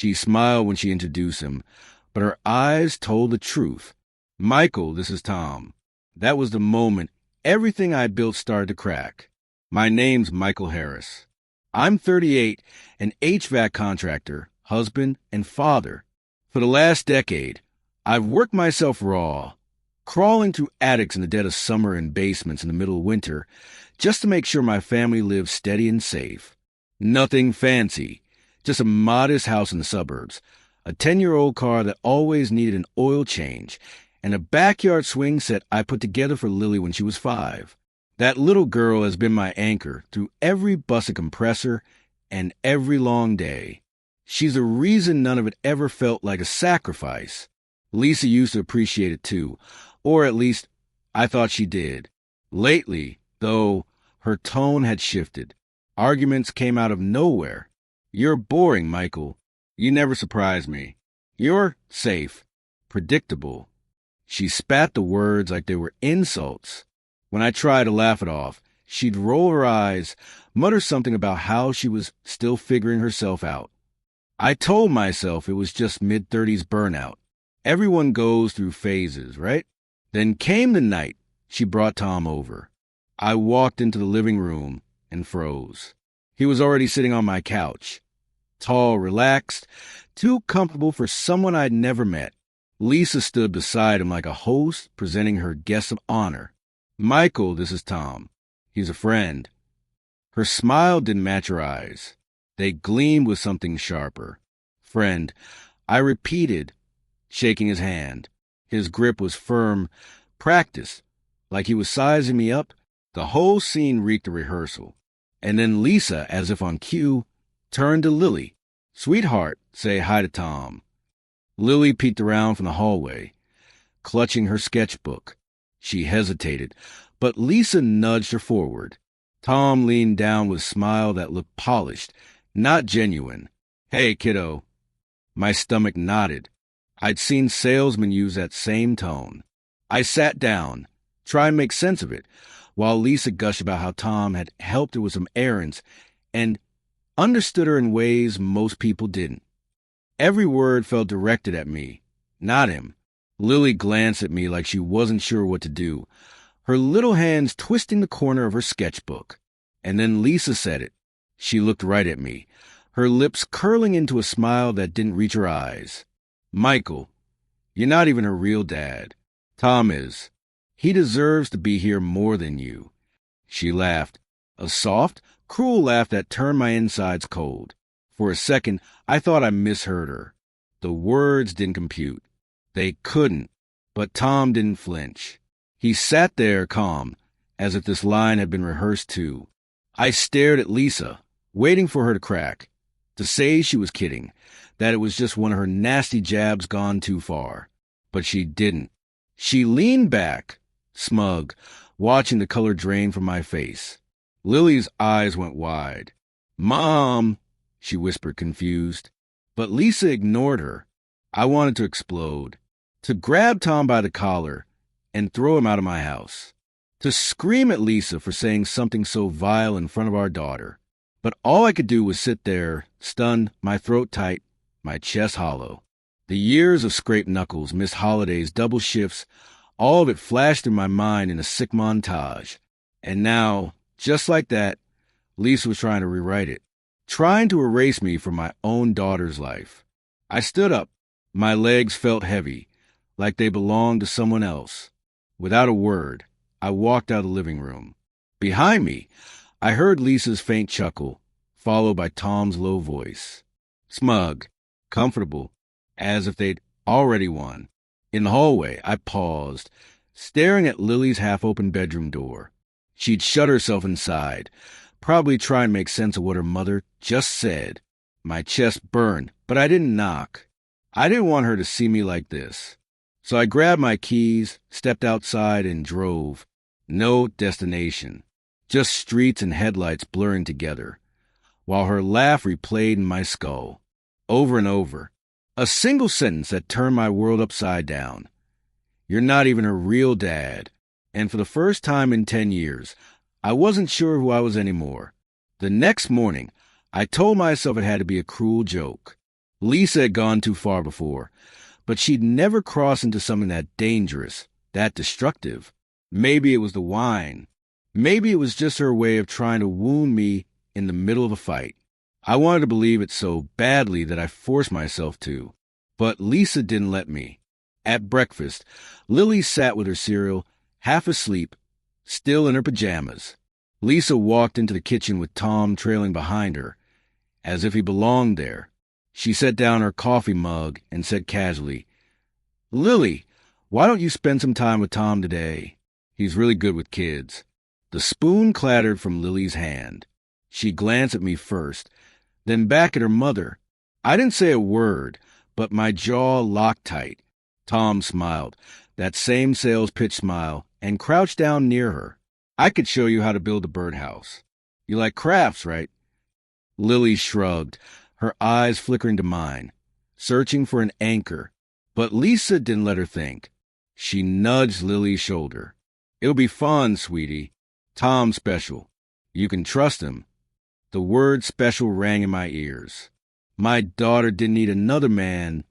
She smiled when she introduced him, but her eyes told the truth. Michael, this is Tom. That was the moment everything I built started to crack. My name's Michael Harris. I'm 38, an HVAC contractor, husband, and father. For the last decade, I've worked myself raw, crawling through attics in the dead of summer and basements in the middle of winter, just to make sure my family lives steady and safe. Nothing fancy, just a modest house in the suburbs, a 10-year-old car that always needed an oil change, and a backyard swing set I put together for Lily when she was 5. That little girl has been my anchor through every busted compressor and every long day. She's the reason none of it ever felt like a sacrifice. Lisa used to appreciate it too, or at least I thought she did. Lately, though, her tone had shifted. Arguments came out of nowhere. You're boring, Michael. You never surprise me. You're safe, predictable. She spat the words like they were insults. When I tried to laugh it off, she'd roll her eyes, mutter something about how she was still figuring herself out. I told myself it was just mid-30s burnout. Everyone goes through phases, right? Then came the night she brought Tom over. I walked into the living room and froze. He was already sitting on my couch. Tall, relaxed, too comfortable for someone I'd never met. Lisa stood beside him like a host presenting her guest of honor. Michael, this is Tom. He's a friend. Her smile didn't match her eyes. They gleamed with something sharper. Friend, I repeated, shaking his hand. His grip was firm, practiced, like he was sizing me up. The whole scene reeked of rehearsal. And then Lisa, as if on cue, turned to Lily. Sweetheart, say hi to Tom. Lily peeked around from the hallway, clutching her sketchbook. She hesitated, but Lisa nudged her forward. Tom leaned down with a smile that looked polished, not genuine. Hey, kiddo. My stomach nodded. I'd seen salesmen use that same tone. I sat down, trying to make sense of it, while Lisa gushed about how Tom had helped her with some errands and understood her in ways most people didn't. Every word felt directed at me, not him. Lily glanced at me like she wasn't sure what to do, her little hands twisting the corner of her sketchbook. And then Lisa said it. She looked right at me, her lips curling into a smile that didn't reach her eyes. Michael, you're not even her real dad. Tom is. He deserves to be here more than you. She laughed, a soft, cruel laugh that turned my insides cold. For a second, I thought I misheard her. The words didn't compute. They couldn't, but Tom didn't flinch. He sat there calm, as if this line had been rehearsed too. I stared at Lisa, waiting for her to crack, to say she was kidding, that it was just one of her nasty jabs gone too far. But she didn't. She leaned back, smug, watching the color drain from my face. Lily's eyes went wide. Mom, she whispered, confused. But Lisa ignored her. I wanted to explode, to grab Tom by the collar and throw him out of my house, to scream at Lisa for saying something so vile in front of our daughter. But all I could do was sit there, stunned, my throat tight, my chest hollow. The years of scraped knuckles, missed holidays, double shifts, all of it flashed through my mind in a sick montage. And now, just like that, Lisa was trying to rewrite it, trying to erase me from my own daughter's life. I stood up. My legs felt heavy, like they belonged to someone else. Without a word, I walked out of the living room. Behind me, I heard Lisa's faint chuckle, followed by Tom's low voice. Smug, comfortable, as if they'd already won. In the hallway, I paused, staring at Lily's half-open bedroom door. She'd shut herself inside, probably trying to make sense of what her mother just said. My chest burned, but I didn't knock. I didn't want her to see me like this. So I grabbed my keys, stepped outside, and drove. No destination. Just streets and headlights blurring together, while her laugh replayed in my skull, over and over. A single sentence that turned my world upside down. You're not even her real dad. And for the first time in 10 years, I wasn't sure who I was anymore. The next morning, I told myself it had to be a cruel joke. Lisa had gone too far before, but she'd never crossed into something that dangerous, that destructive. Maybe it was the wine. Maybe it was just her way of trying to wound me in the middle of a fight. I wanted to believe it so badly that I forced myself to. But Lisa didn't let me. At breakfast, Lily sat with her cereal, half asleep, still in her pajamas. Lisa walked into the kitchen with Tom trailing behind her, as if he belonged there. She set down her coffee mug and said casually, "Lily, why don't you spend some time with Tom today? He's really good with kids." The spoon clattered from Lily's hand. She glanced at me first, then back at her mother. I didn't say a word, but my jaw locked tight. Tom smiled, that same sales pitch smile, and crouched down near her. "I could show you how to build a birdhouse. You like crafts, right?" Lily shrugged, her eyes flickering to mine, searching for an anchor. But Lisa didn't let her think. She nudged Lily's shoulder. "It'll be fun, sweetie. Tom's special. You can trust him." The word special rang in my ears. My daughter didn't need another man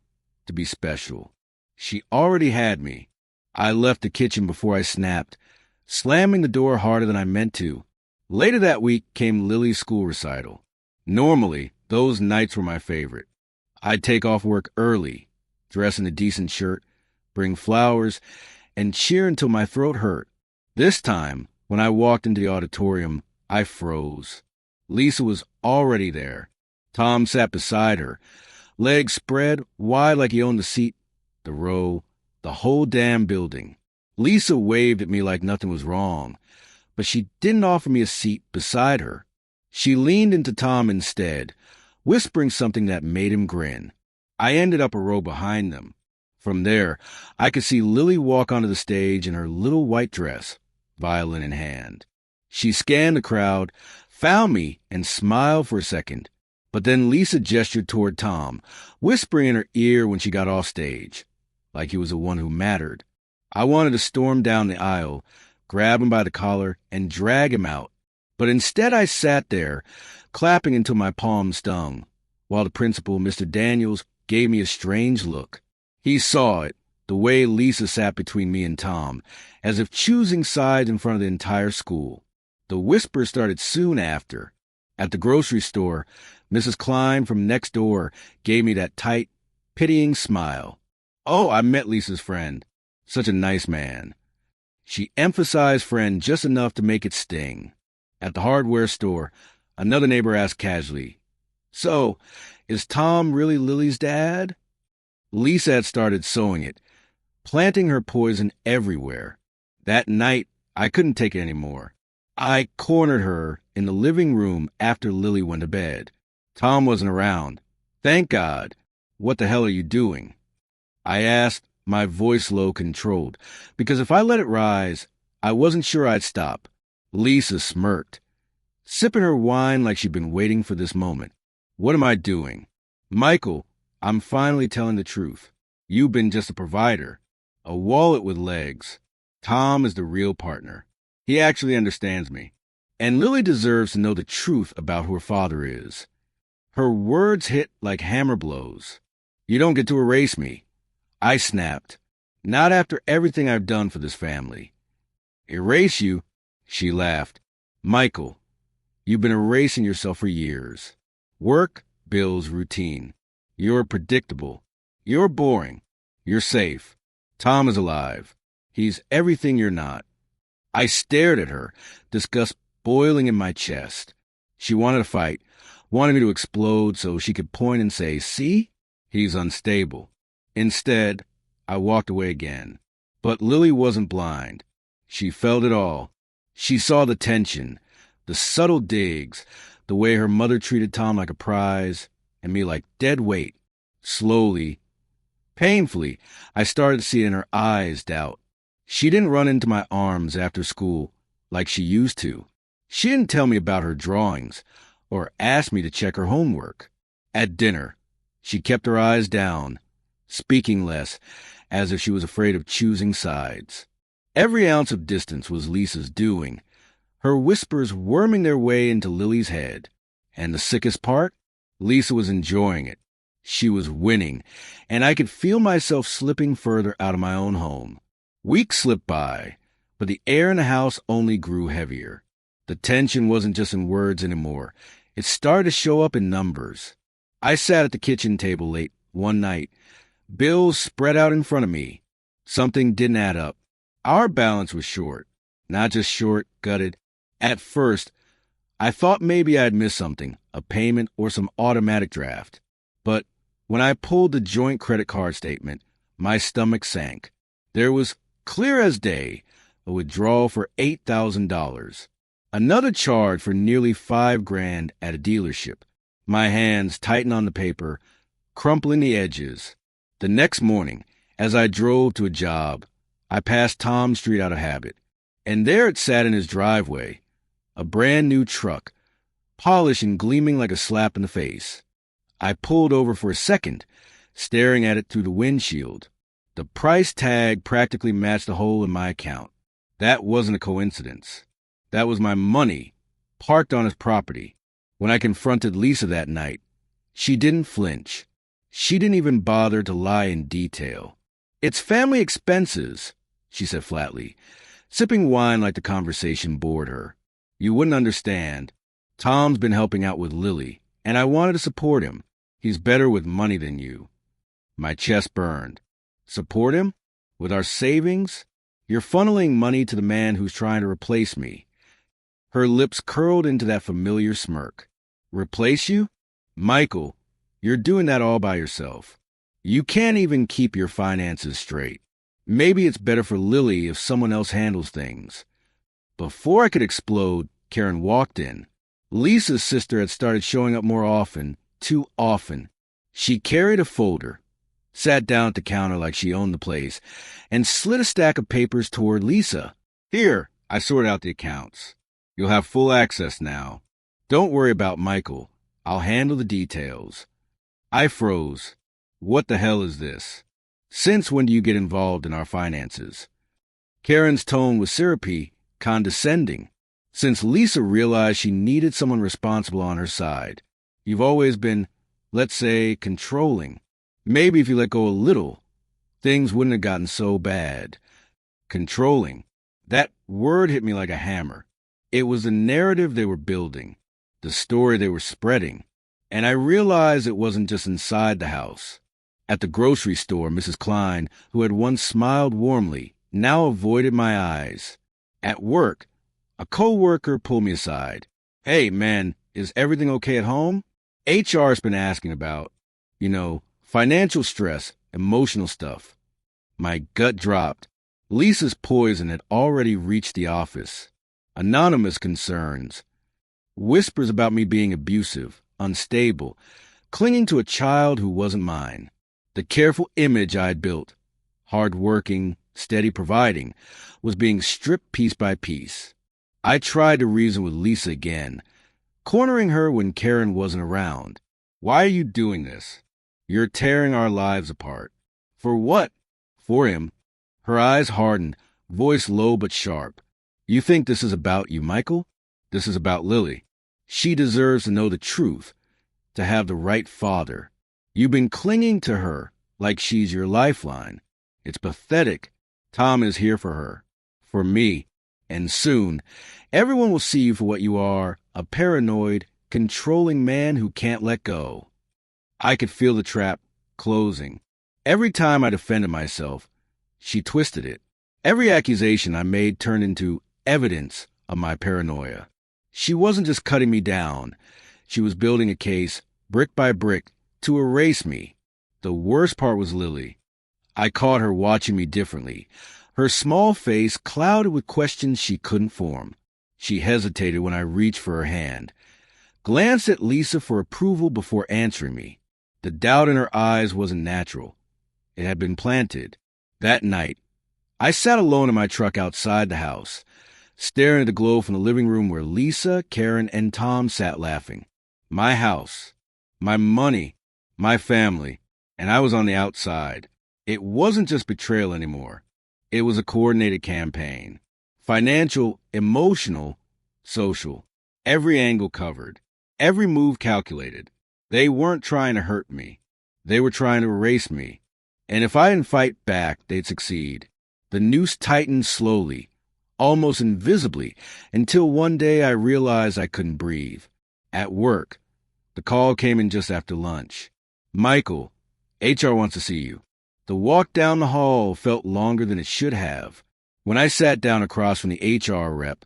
to be special. She already had me. I left the kitchen before I snapped, slamming the door harder than I meant to. Later that week came Lily's school recital. Normally, those nights were my favorite. I'd take off work early, dress in a decent shirt, bring flowers, and cheer until my throat hurt. This time, when I walked into the auditorium, I froze. Lisa was already there. Tom sat beside her, legs spread wide like he owned the seat, the row, the whole damn building. Lisa waved at me like nothing was wrong, but she didn't offer me a seat beside her. She leaned into Tom instead, whispering something that made him grin. I ended up a row behind them. From there, I could see Lily walk onto the stage in her little white dress, violin in hand. She scanned the crowd, found me, and smiled for a second. But then Lisa gestured toward Tom, whispering in her ear when she got off stage, like he was the one who mattered. I wanted to storm down the aisle, grab him by the collar, and drag him out. But instead I sat there, clapping until my palms stung, while the principal, Mr. Daniels, gave me a strange look. He saw it, the way Lisa sat between me and Tom, as if choosing sides in front of the entire school. The whisper started soon after. At the grocery store, Mrs. Klein from next door gave me that tight, pitying smile. "Oh, I met Lisa's friend. Such a nice man." She emphasized friend just enough to make it sting. At the hardware store, another neighbor asked casually, "So, is Tom really Lily's dad?" Lisa had started sowing it, planting her poison everywhere. That night, I couldn't take it anymore. I cornered her in the living room after Lily went to bed. Tom wasn't around. Thank God. "What the hell are you doing?" I asked, my voice low, controlled, because if I let it rise, I wasn't sure I'd stop. Lisa smirked, sipping her wine like she'd been waiting for this moment. "What am I doing?" "Michael, I'm finally telling the truth. You've been just a provider, a wallet with legs. Tom is the real partner. He actually understands me. And Lily deserves to know the truth about who her father is." Her words hit like hammer blows. "You don't get to erase me." I snapped. "Not after everything I've done for this family." "Erase you?" She laughed. "Michael, you've been erasing yourself for years. Work, bills, routine. You're predictable. You're boring. You're safe. Tom is alive. He's everything you're not." I stared at her, disgust boiling in my chest. She wanted to fight, wanted me to explode so she could point and say, "See? He's unstable." Instead, I walked away again. But Lily wasn't blind. She felt it all. She saw the tension, the subtle digs, the way her mother treated Tom like a prize, and me like dead weight. Slowly, painfully, I started to see in her eyes doubt. She didn't run into my arms after school like she used to. She didn't tell me about her drawings or ask me to check her homework. At dinner, she kept her eyes down, speaking less, as if she was afraid of choosing sides. Every ounce of distance was Lisa's doing, her whispers worming their way into Lily's head. And the sickest part? Lisa was enjoying it. She was winning, and I could feel myself slipping further out of my own home. Weeks slipped by, but the air in the house only grew heavier. The tension wasn't just in words anymore. It started to show up in numbers. I sat at the kitchen table late one night, bills spread out in front of me. Something didn't add up. Our balance was short. Not just short, gutted. At first, I thought maybe I'd missed something, a payment or some automatic draft. But when I pulled the joint credit card statement, my stomach sank. There was, clear as day, a withdrawal for $8,000. Another charge for nearly $5,000 at a dealership. My hands tightened on the paper, crumpling the edges. The next morning, as I drove to a job, I passed Tom Street out of habit. And there it sat in his driveway, a brand new truck, polished and gleaming like a slap in the face. I pulled over for a second, staring at it through the windshield. The price tag practically matched the hole in my account. That wasn't a coincidence. That was my money, parked on his property. When I confronted Lisa that night, she didn't flinch. She didn't even bother to lie in detail. "It's family expenses," she said flatly, sipping wine like the conversation bored her. "You wouldn't understand. Tom's been helping out with Lily, and I wanted to support him. He's better with money than you." My chest burned. Support him? With our savings? You're funneling money to the man who's trying to replace me. Her lips curled into that familiar smirk. Replace you? Michael, you're doing that all by yourself. You can't even keep your finances straight. Maybe it's better for Lily if someone else handles things. Before I could explode, Karen walked in. Lisa's sister had started showing up more often, too often. She carried a folder, sat down at the counter like she owned the place, and slid a stack of papers toward Lisa. "Here, I sorted out the accounts. You'll have full access now. Don't worry about Michael. I'll handle the details." I froze. What the hell is this? Since when do you get involved in our finances? Karen's tone was syrupy, condescending. Since Lisa realized she needed someone responsible on her side. You've always been, let's say, controlling. Maybe if you let go a little, things wouldn't have gotten so bad. Controlling. That word hit me like a hammer. It was the narrative they were building, the story they were spreading. And I realized it wasn't just inside the house. At the grocery store, Mrs. Klein, who had once smiled warmly, now avoided my eyes. At work, a co-worker pulled me aside. "Hey, man, is everything okay at home? HR's been asking about, financial stress, emotional stuff." My gut dropped. Lisa's poison had already reached the office. Anonymous concerns. Whispers about me being abusive, unstable, clinging to a child who wasn't mine. The careful image I had built, hard-working, steady providing, was being stripped piece by piece. I tried to reason with Lisa again, cornering her when Karen wasn't around. "Why are you doing this? You're tearing our lives apart." "For what?" "For him." Her eyes hardened, voice low but sharp. "You think this is about you, Michael? This is about Lily. She deserves to know the truth, to have the right father. You've been clinging to her like she's your lifeline. It's pathetic. Tom is here for her, for me, and soon everyone will see you for what you are, a paranoid, controlling man who can't let go." I could feel the trap closing. Every time I defended myself, she twisted it. Every accusation I made turned into evidence of my paranoia. She wasn't just cutting me down. She was building a case, brick by brick, to erase me. The worst part was Lily. I caught her watching me differently, her small face clouded with questions she couldn't form. She hesitated when I reached for her hand, glanced at Lisa for approval before answering me. The doubt in her eyes wasn't natural. It had been planted. That night, I sat alone in my truck outside the house, staring at the glow from the living room where Lisa, Karen, and Tom sat laughing. My house, my money, my family, and I was on the outside. It wasn't just betrayal anymore. It was a coordinated campaign. Financial, emotional, social. Every angle covered. Every move calculated. They weren't trying to hurt me. They were trying to erase me. And if I didn't fight back, they'd succeed. The noose tightened slowly, almost invisibly, until one day I realized I couldn't breathe. At work, the call came in just after lunch. Michael, HR wants to see you. The walk down the hall felt longer than it should have. When I sat down across from the HR rep,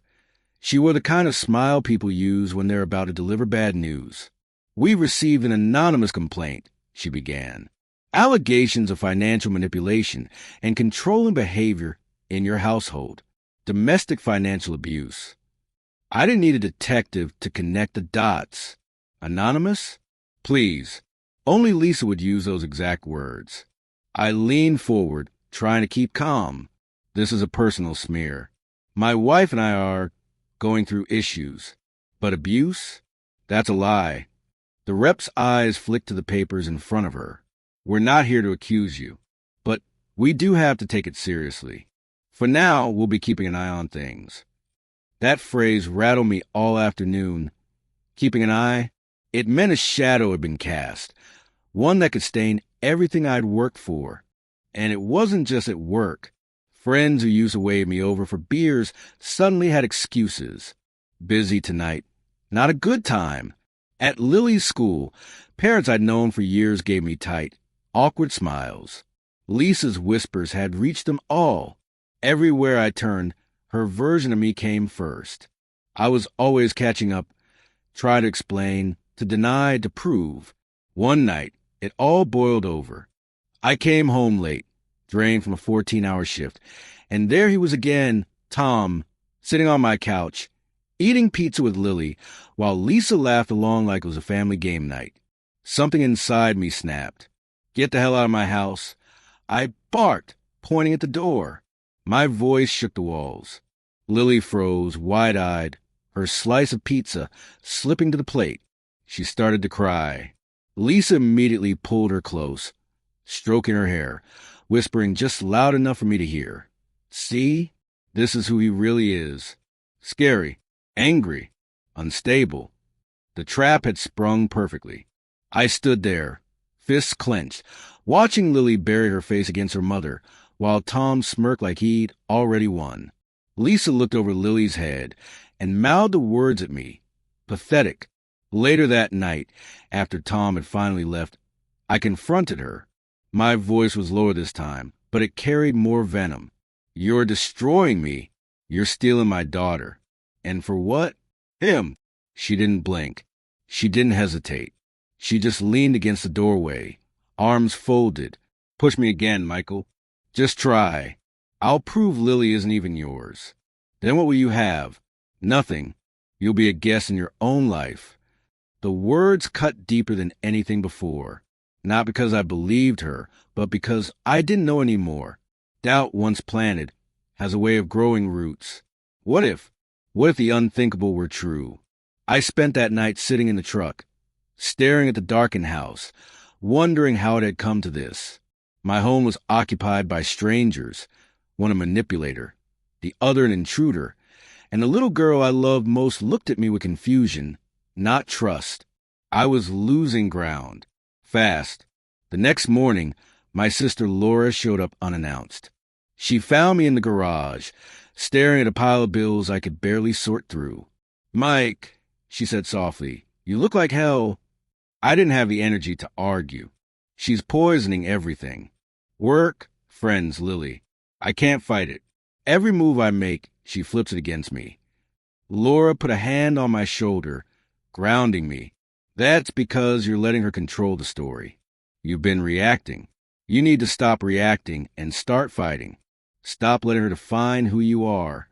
she wore the kind of smile people use when they're about to deliver bad news. "We received an anonymous complaint," she began. "Allegations of financial manipulation and controlling behavior in your household. Domestic financial abuse." I didn't need a detective to connect the dots. Anonymous? Please. Only Lisa would use those exact words. I leaned forward, trying to keep calm. This is a personal smear. My wife and I are going through issues. But abuse? That's a lie. The rep's eyes flicked to the papers in front of her. "We're not here to accuse you, but we do have to take it seriously. For now, we'll be keeping an eye on things." That phrase rattled me all afternoon. Keeping an eye? It meant a shadow had been cast, one that could stain everything I'd worked for. And it wasn't just at work. Friends who used to wave me over for beers suddenly had excuses. Busy tonight. Not a good time. At Lily's school, parents I'd known for years gave me tight, awkward smiles. Lisa's whispers had reached them all. Everywhere I turned, her version of me came first. I was always catching up, trying to explain, to deny, to prove. One night, it all boiled over. I came home late, drained from a 14-hour shift, and there he was again, Tom, sitting on my couch, eating pizza with Lily, while Lisa laughed along like it was a family game night. Something inside me snapped. "Get the hell out of my house." I barked, pointing at the door. My voice shook the walls. Lily froze, wide-eyed, her slice of pizza slipping to the plate. She started to cry. Lisa immediately pulled her close, stroking her hair, whispering just loud enough for me to hear. "See? This is who he really is. Scary, angry, unstable." The trap had sprung perfectly. I stood there, fists clenched, watching Lily bury her face against her mother, while Tom smirked like he'd already won. Lisa looked over Lily's head and mouthed the words at me. Pathetic. Later that night, after Tom had finally left, I confronted her. My voice was lower this time, but it carried more venom. "You're destroying me. You're stealing my daughter. And for what? Him." She didn't blink. She didn't hesitate. She just leaned against the doorway, arms folded. "Push me again, Michael. Just try. I'll prove Lily isn't even yours. Then what will you have? Nothing. You'll be a guest in your own life." The words cut deeper than anything before. Not because I believed her, but because I didn't know anymore. Doubt, once planted, has a way of growing roots. What if the unthinkable were true? I spent that night sitting in the truck, staring at the darkened house, wondering how it had come to this. My home was occupied by strangers, one a manipulator, the other an intruder, and the little girl I loved most looked at me with confusion, not trust. I was losing ground. Fast. The next morning, my sister Laura showed up unannounced. She found me in the garage, staring at a pile of bills I could barely sort through. "Mike," she said softly, "you look like hell." I didn't have the energy to argue. She's poisoning everything. Work, friends, Lily. I can't fight it. Every move I make, she flips it against me. Laura put a hand on my shoulder, grounding me. "That's because you're letting her control the story. You've been reacting. You need to stop reacting and start fighting. Stop letting her define who you are."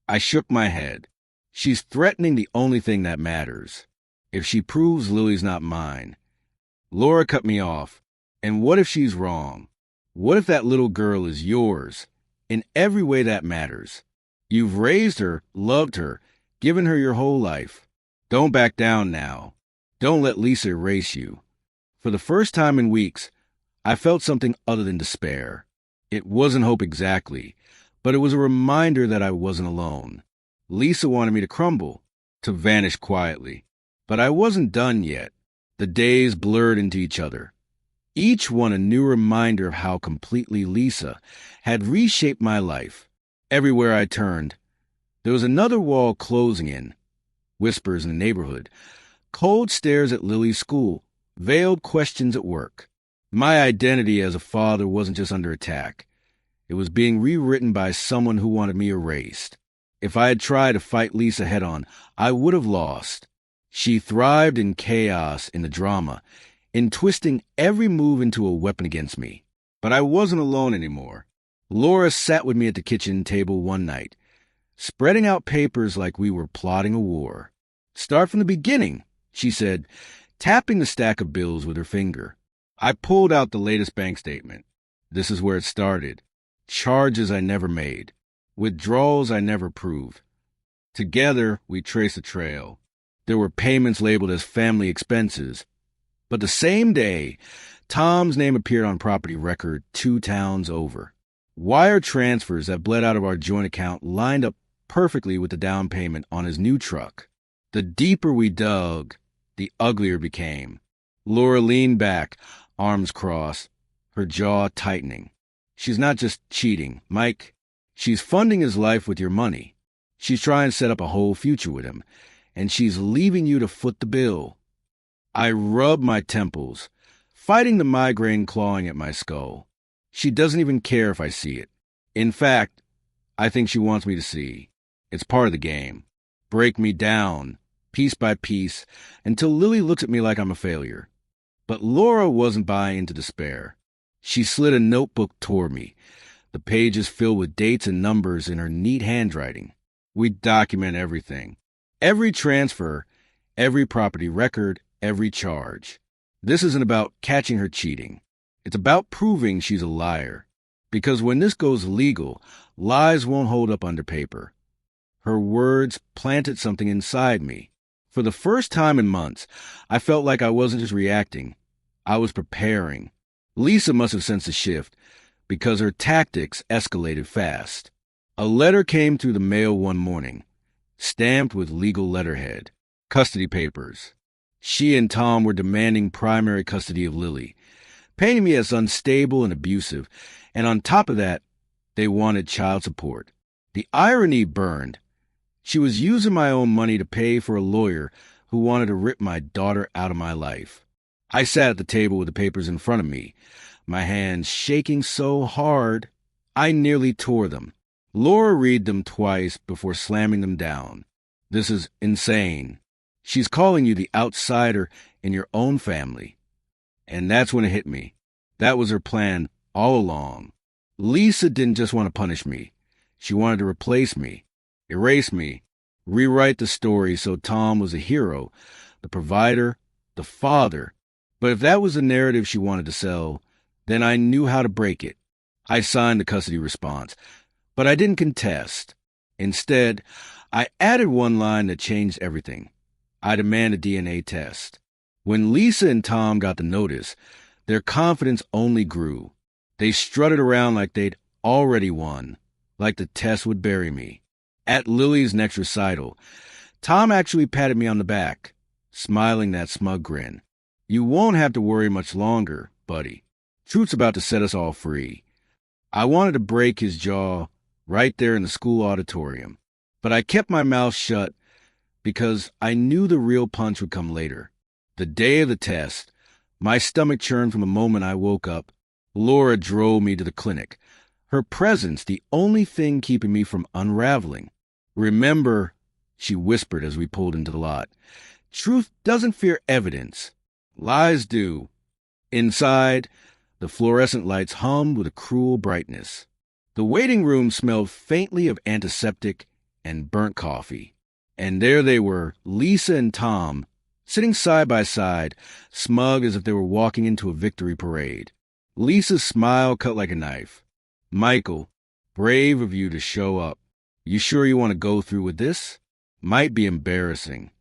I shook my head. She's threatening the only thing that matters. If she proves Lily's not mine. Laura cut me off. And what if she's wrong? What if that little girl is yours? In every way that matters. You've raised her, loved her, given her your whole life. Don't back down now. Don't let Lisa erase you. For the first time in weeks, I felt something other than despair. It wasn't hope exactly, but it was a reminder that I wasn't alone. Lisa wanted me to crumble, to vanish quietly. But I wasn't done yet. The days blurred into each other. each one a new reminder of how completely Lisa had reshaped my life. Everywhere I turned, there was another wall closing in, whispers in the neighborhood, cold stares at Lily's school, veiled questions at work. My identity as a father wasn't just under attack. It was being rewritten by someone who wanted me erased. If I had tried to fight Lisa head-on, I would have lost. She thrived in chaos, in the drama, in twisting every move into a weapon against me. But I wasn't alone anymore. Laura sat with me at the kitchen table one night, spreading out papers like we were plotting a war. "Start from the beginning," she said, tapping the stack of bills with her finger. I pulled out the latest bank statement. This is where it started. Charges I never made. Withdrawals I never proved. Together, we traced a trail. There were payments labeled as family expenses. But the same day, Tom's name appeared on property record 2 towns over. Wire transfers that bled out of our joint account lined up perfectly with the down payment on his new truck. The deeper we dug, the uglier it became. Laura leaned back, arms crossed, her jaw tightening. "She's not just cheating, Mike. She's funding his life with your money. She's trying to set up a whole future with him, and she's leaving you to foot the bill." I rubbed my temples, fighting the migraine clawing at my skull. She doesn't even care if I see it. In fact, I think she wants me to see. It's part of the game. Break me down, piece by piece, until Lily looks at me like I'm a failure. But Laura wasn't buying into despair. She slid a notebook toward me, the pages filled with dates and numbers in her neat handwriting. We document everything. Every transfer, every property record, every charge. This isn't about catching her cheating. It's about proving she's a liar. Because when this goes legal, lies won't hold up under paper. Her words planted something inside me. For the first time in months, I felt like I wasn't just reacting. I was preparing. Lisa must have sensed a shift, because her tactics escalated fast. A letter came through the mail one morning, stamped with legal letterhead. Custody papers. She and Tom were demanding primary custody of Lily, painting me as unstable and abusive, and on top of that, they wanted child support. The irony burned. She was using my own money to pay for a lawyer who wanted to rip my daughter out of my life. I sat at the table with the papers in front of me, my hands shaking so hard I nearly tore them. Laura read them twice before slamming them down. "This is insane. She's calling you the outsider in your own family." And that's when it hit me. That was her plan all along. Lisa didn't just want to punish me. She wanted to replace me, erase me, rewrite the story so Tom was a hero, the provider, the father. But if that was the narrative she wanted to sell, then I knew how to break it. I signed the custody response, but I didn't contest. Instead, I added one line that changed everything. I demand a DNA test. When Lisa and Tom got the notice, their confidence only grew. They strutted around like they'd already won, like the test would bury me. At Lily's next recital, Tom actually patted me on the back, smiling that smug grin. "You won't have to worry much longer, buddy. Truth's about to set us all free." I wanted to break his jaw right there in the school auditorium, but I kept my mouth shut because I knew the real punch would come later. The day of the test, my stomach churned from the moment I woke up. Laura drove me to the clinic, her presence the only thing keeping me from unraveling. "Remember," she whispered as we pulled into the lot, "truth doesn't fear evidence. Lies do." Inside, the fluorescent lights hummed with a cruel brightness. The waiting room smelled faintly of antiseptic and burnt coffee. And there they were, Lisa and Tom, sitting side by side, smug as if they were walking into a victory parade. Lisa's smile cut like a knife. "Michael, brave of you to show up. You sure you want to go through with this? Might be embarrassing."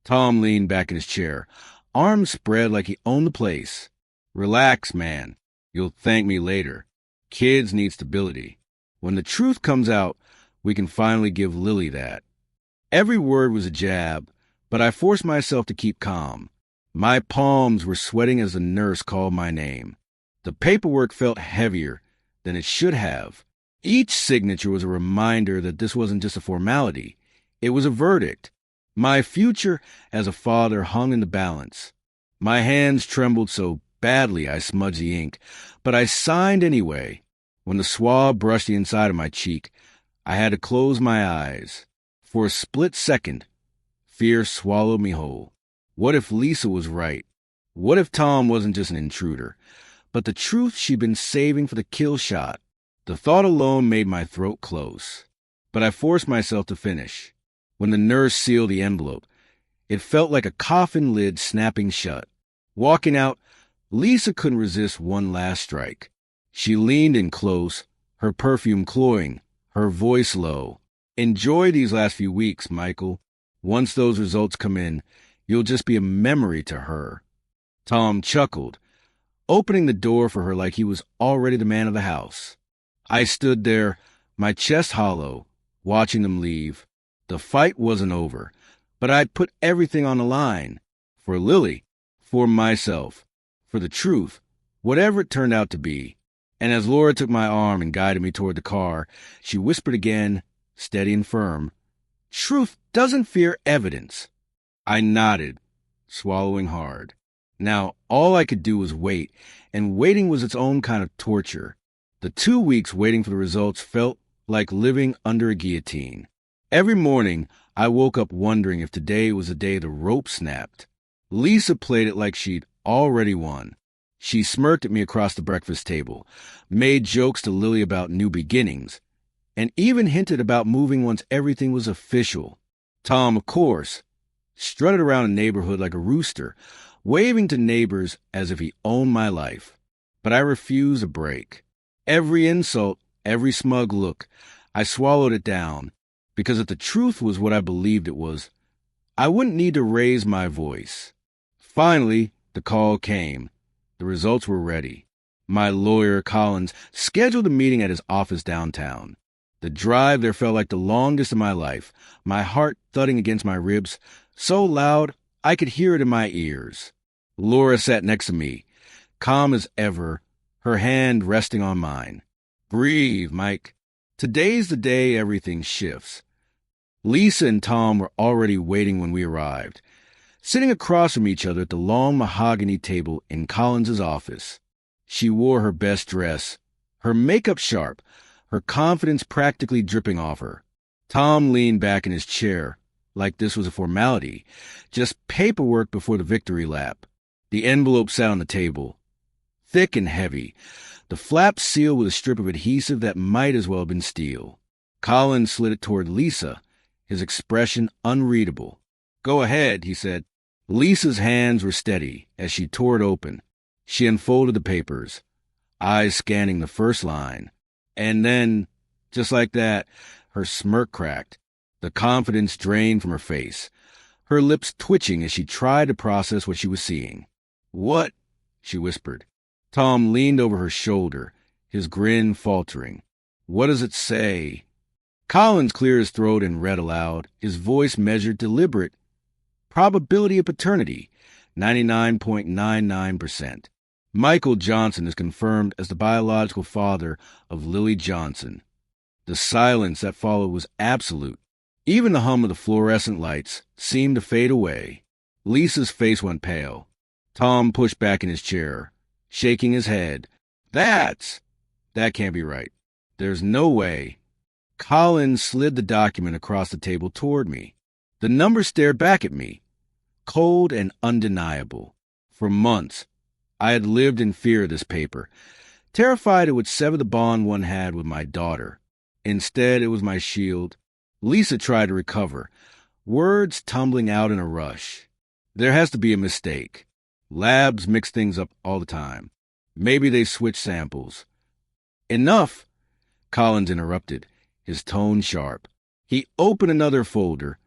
Tom leaned back in his chair, arms spread like he owned the place. "Relax, man. You'll thank me later. Kids need stability. When the truth comes out, we can finally give Lily that." Every word was a jab, but I forced myself to keep calm. My palms were sweating as the nurse called my name. The paperwork felt heavier than it should have. Each signature was a reminder that this wasn't just a formality. It was a verdict. My future as a father hung in the balance. My hands trembled so badly I smudged the ink, but I signed anyway. When the swab brushed the inside of my cheek, I had to close my eyes. For a split second, fear swallowed me whole. What if Lisa was right? What if Tom wasn't just an intruder, but the truth she'd been saving for the kill shot? The thought alone made my throat close, but I forced myself to finish. When the nurse sealed the envelope, it felt like a coffin lid snapping shut. Walking out, Lisa couldn't resist one last strike. She leaned in close, her perfume cloying, her voice low. Enjoy these last few weeks, Michael. Once those results come in, you'll just be a memory to her. Tom chuckled, opening the door for her like he was already the man of the house. I stood there, my chest hollow, watching them leave. The fight wasn't over, but I'd put everything on the line. For Lily, for myself, for the truth, whatever it turned out to be. And as Laura took my arm and guided me toward the car, she whispered again, steady and firm, "Truth doesn't fear evidence." I nodded, swallowing hard. Now, all I could do was wait, and waiting was its own kind of torture. The 2 weeks waiting for the results felt like living under a guillotine. Every morning, I woke up wondering if today was the day the rope snapped. Lisa played it like she'd already won. She smirked at me across the breakfast table, made jokes to Lily about new beginnings, and even hinted about moving once everything was official. Tom, of course, strutted around the neighborhood like a rooster, waving to neighbors as if he owned my life. But I refused a break. Every insult, every smug look, I swallowed it down, because if the truth was what I believed it was, I wouldn't need to raise my voice. Finally, the call came. The results were ready. My lawyer, Collins, scheduled a meeting at his office downtown. The drive there felt like the longest of my life, my heart thudding against my ribs, so loud I could hear it in my ears. Laura sat next to me, calm as ever, her hand resting on mine. "Breathe, Mike. Today's the day everything shifts." Lisa and Tom were already waiting when we arrived, sitting across from each other at the long mahogany table in Collins's office. She wore her best dress, her makeup sharp, her confidence practically dripping off her. Tom leaned back in his chair, like this was a formality, just paperwork before the victory lap. The envelope sat on the table, thick and heavy, the flap sealed with a strip of adhesive that might as well have been steel. Collins slid it toward Lisa, his expression unreadable. "Go ahead," he said. Lisa's hands were steady as she tore it open. She unfolded the papers, eyes scanning the first line. And then, just like that, her smirk cracked, the confidence drained from her face, her lips twitching as she tried to process what she was seeing. "What?" she whispered. Tom leaned over her shoulder, his grin faltering. "What does it say?" Collins cleared his throat and read aloud, his voice measured, deliberate. "Probability of paternity, 99.99%. Michael Johnson is confirmed as the biological father of Lily Johnson." The silence that followed was absolute. Even the hum of the fluorescent lights seemed to fade away. Lisa's face went pale. Tom pushed back in his chair, shaking his head. That can't be right. There's no way." Collins slid the document across the table toward me. The number stared back at me, cold and undeniable. For months, I had lived in fear of this paper, terrified it would sever the bond one had with my daughter. Instead, it was my shield. Lisa tried to recover, words tumbling out in a rush. "There has to be a mistake. Labs mix things up all the time. Maybe they switch samples." "Enough," Collins interrupted, his tone sharp. He opened another folder,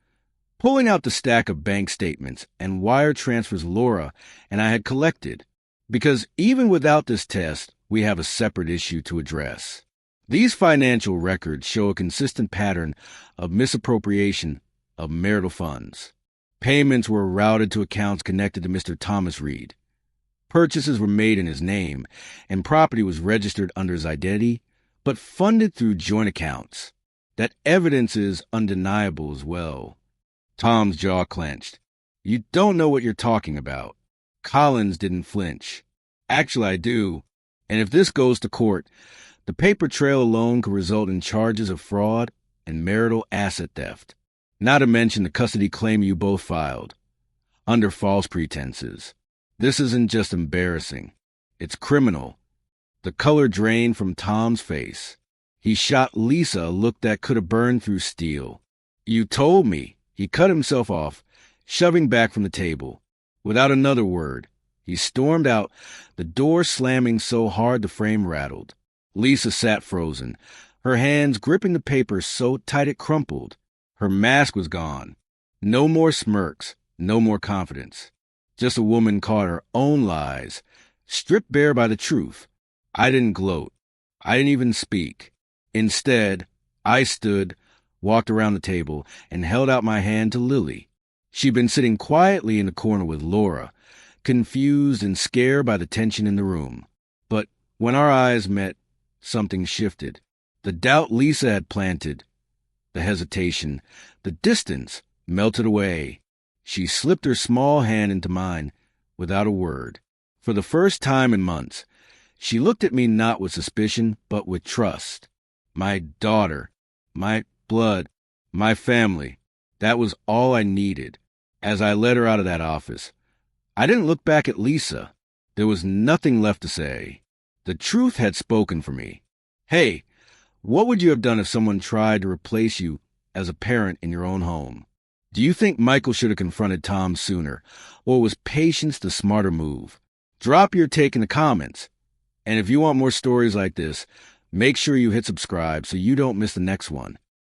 pulling out the stack of bank statements and wire transfers Laura and I had collected. Because even without this test, we have a separate issue to address. These financial records show a consistent pattern of misappropriation of marital funds. Payments were routed to accounts connected to Mr. Thomas Reed. Purchases were made in his name, and property was registered under his identity, but funded through joint accounts. That evidence is undeniable as well. Tom's jaw clenched. You don't know what you're talking about. Collins didn't flinch. Actually, I do. And if this goes to court, the paper trail alone could result in charges of fraud and marital asset theft, not to mention the custody claim you both filed, under false pretenses. This isn't just embarrassing. It's criminal. The color drained from Tom's face. He shot Lisa a look that could have burned through steel. You told me. He cut himself off, shoving back from the table. Without another word, he stormed out, the door slamming so hard the frame rattled. Lisa sat frozen, her hands gripping the paper so tight it crumpled. Her mask was gone. No more smirks, no more confidence. Just a woman caught her own lies, stripped bare by the truth. I didn't gloat. I didn't even speak. Instead, I stood, walked around the table, and held out my hand to Lily. She'd been sitting quietly in the corner with Laura, confused and scared by the tension in the room. But when our eyes met, something shifted. The doubt Lisa had planted, the hesitation, the distance melted away. She slipped her small hand into mine without a word. For the first time in months, she looked at me not with suspicion, but with trust. My daughter, my blood, my family, that was all I needed. As I led her out of that office, I didn't look back at Lisa. There was nothing left to say. The truth had spoken for me. Hey, what would you have done if someone tried to replace you as a parent in your own home? Do you think Michael should have confronted Tom sooner, or was patience the smarter move? Drop your take in the comments. And if you want more stories like this, make sure you hit subscribe so you don't miss the next one.